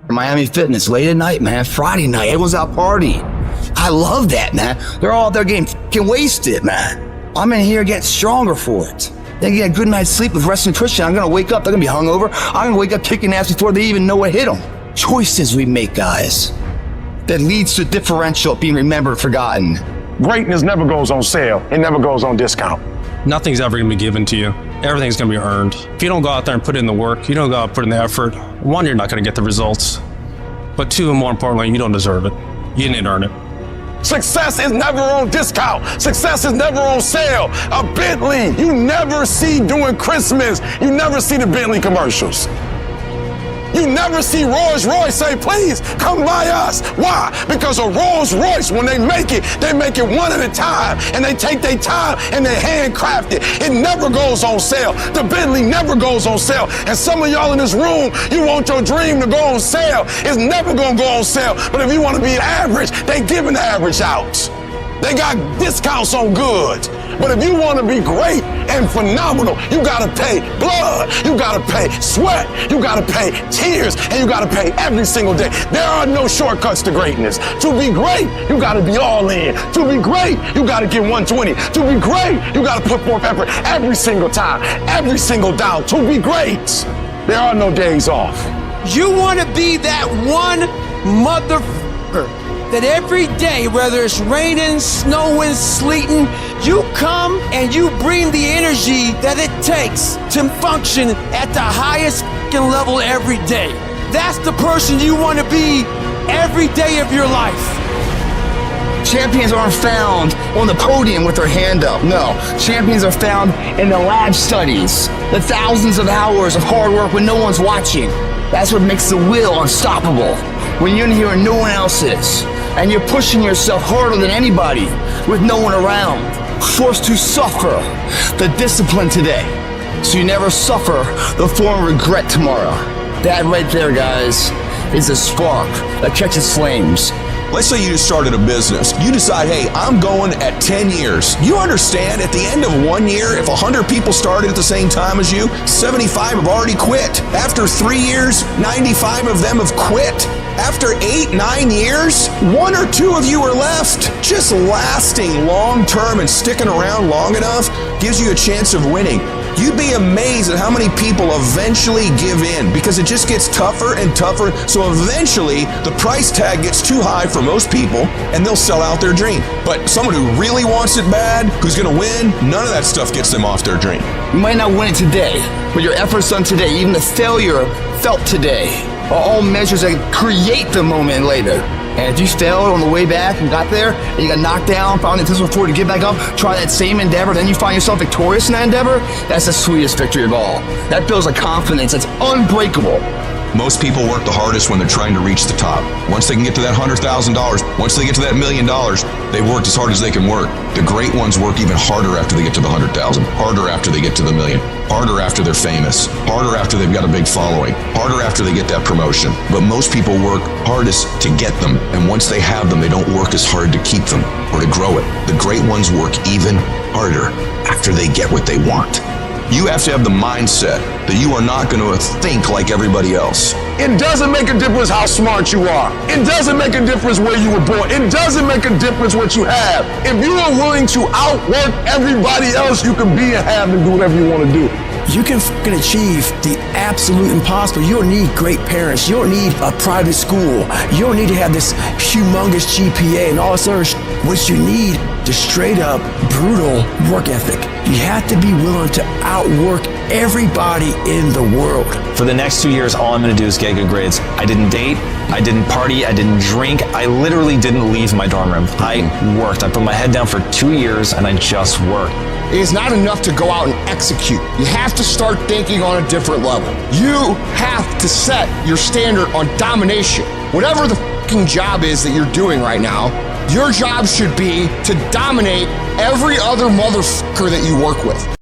Miami Fitness, late at night, man. Friday night, everyone's out partying. I love that, man. They're all out there getting fucking wasted, man. I'm in here getting stronger for it. They get a good night's sleep with rest and nutrition. I'm gonna wake up, they're gonna be hungover. I'm gonna wake up kicking ass before they even know what hit them. Choices we make, guys, that leads to differential being remembered, forgotten. Greatness never goes on sale. It never goes on discount. Nothing's ever gonna be given to you. Everything's gonna be earned. If you don't go out there and put in the work, you don't go out and put in the effort, one, you're not gonna get the results. But two, and more importantly, you don't deserve it. You didn't earn it. Success is never on discount. Success is never on sale. A Bentley, you never see during Christmas. You never see the Bentley commercials. You never see Rolls Royce say, please come by us. Why? Because a Rolls Royce, when they make it one at a time. And they take their time and they handcraft it. It never goes on sale. The Bentley never goes on sale. And some of y'all in this room, you want your dream to go on sale. It's never gonna go on sale. But if you want to be average, they giving the average out. They got discounts on goods. But if you want to be great and phenomenal, you got to pay blood, you got to pay sweat, you got to pay tears, and you got to pay every single day. There are no shortcuts to greatness. To be great, you got to be all in. To be great, you got to get 120. To be great, you got to put forth effort every single time, every single down. To be great, there are no days off. You want to be that one motherfucker that every day, whether it's raining, snowing, sleeting, you come and you bring the energy that it takes to function at the highest level every day. That's the person you want to be every day of your life. Champions aren't found on the podium with their hand up. No, champions are found in the lab studies, the thousands of hours of hard work when no one's watching. That's what makes the will unstoppable. When you're in here and no one else is, and you're pushing yourself harder than anybody with no one around, forced to suffer the discipline today, so you never suffer the form of regret tomorrow. That right there, guys, is a spark that catches flames. Let's say you just started a business. You decide, hey, I'm going at 10 years. You understand at the end of 1 year, if 100 people started at the same time as you, 75 have already quit. After 3 years, 95 of them have quit. After 8, 9 years, 1 or 2 of you are left. Just lasting long term and sticking around long enough gives you a chance of winning. You'd be amazed at how many people eventually give in because it just gets tougher and tougher. So eventually the price tag gets too high for most people and they'll sell out their dream. But someone who really wants it bad, who's going to win, none of that stuff gets them off their dream. You might not win it today, but your efforts done today, even the failure felt today, are all measures that create the moment later. And if you failed on the way back and got there, and you got knocked down, found it difficult for you to get back up, try that same endeavor, then you find yourself victorious in that endeavor, that's the sweetest victory of all. That builds a confidence that's unbreakable. Most people work the hardest when they're trying to reach the top. Once they can get to that $100,000, once they get to that $1 million, they've worked as hard as they can work. The great ones work even harder after they get to the 100,000, harder after they get to the million, harder after they're famous, harder after they've got a big following, harder after they get that promotion. But most people work hardest to get them, and once they have them, they don't work as hard to keep them or to grow it. The great ones work even harder after they get what they want. You have to have the mindset that you are not going to think like everybody else. It doesn't make a difference how smart you are. It doesn't make a difference where you were born. It doesn't make a difference what you have. If you are willing to outwork everybody else, you can be and have and do whatever you want to do. You can achieve the absolute impossible. You don't need great parents. You don't need a private school. You don't need to have this humongous GPA and all this other What you need is straight up brutal work ethic. You have to be willing to outwork everybody in the world. For the next 2 years, all I'm going to do is get good grades. I didn't date, I didn't party, I didn't drink. I literally didn't leave my dorm room. I worked. I put my head down for 2 years and I just worked. It is not enough to go out and execute. You have to start thinking on a different level. You have to set your standard on domination. Whatever the fucking job is that you're doing right now, your job should be to dominate every other motherfucker that you work with.